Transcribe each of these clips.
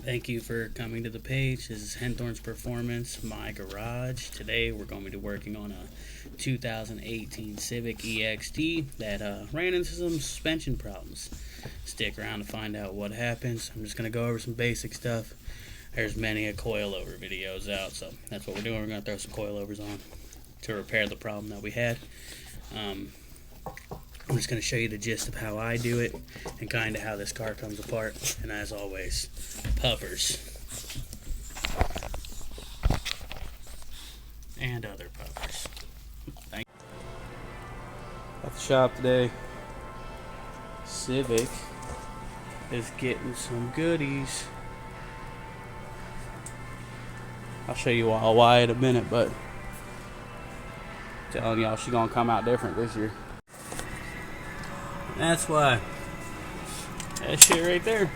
Thank you for coming to the page. This is Henthorn's Performance, my garage. Today we're going to be working on a 2018 Civic EXT that ran into some suspension problems. Stick around to find out what happens. I'm just going to go over some basic stuff. There's many coilover videos out, so that's what we're doing. We're going to throw some coilovers on to repair the problem that we had. I'm just going to show you the gist of how I do it and kind of how this car comes apart. And as always, puppers and other puppers. Thank you. At the shop today, Civic is getting some goodies. I'll show you all why in a minute, but I'm telling y'all she's going to come out different this year. That's why. That shit right there.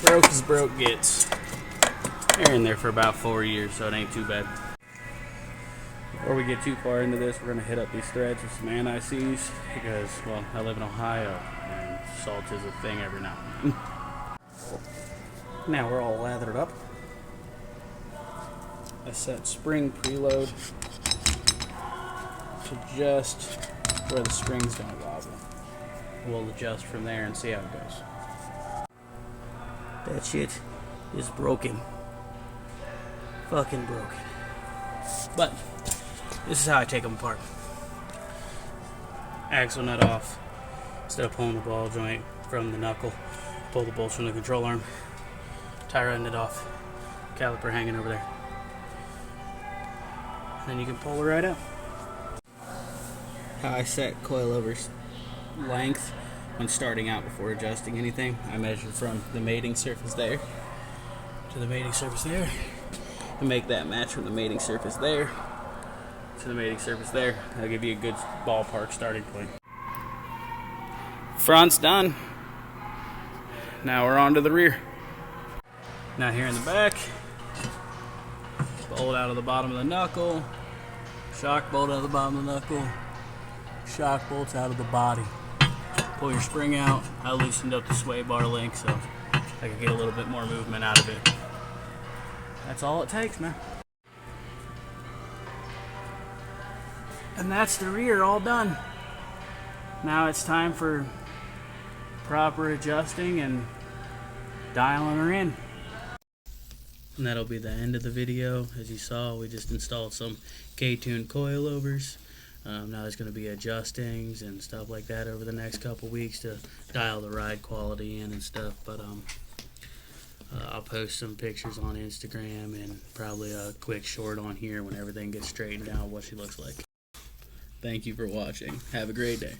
Broke as broke gets. They're in there for about 4 years, so it ain't too bad. Before we get too far into this, we're going to hit up these threads with some anti-seize because, well, I live in Ohio and salt is a thing every now and then. Now we're all lathered up. I set spring preload to just where the spring's gonna wobble. We'll adjust from there and see how it goes. That shit is broken. Fucking broken. But this is how I take them apart. Axle nut off. Instead of pulling the ball joint from the knuckle, pull the bolts from the control arm. Tie rod nut off. Caliper hanging over there. And then you can pull it right out. How I set coilover's length when starting out before adjusting anything. I measure from the mating surface there to the mating surface there and make that match from the mating surface there to the mating surface there. That'll give you a good ballpark starting point. Front's done. Now we're on to the rear. Now here in the back, bolt out of the bottom of the knuckle, shock bolt out of the bottom of the knuckle, shock bolts out of the body. Pull your spring out. I loosened up the sway bar link so I could get a little bit more movement out of it. That's all it takes, man. And that's the rear all done. Now it's time for proper adjusting and dialing her in. And that'll be the end of the video. As you saw, we just installed some K-tuned coilovers. Now there's going to be adjustings and stuff like that over the next couple weeks to dial the ride quality in and stuff. But I'll post some pictures on Instagram and probably a quick short on here when everything gets straightened out, what she looks like. Thank you for watching. Have a great day.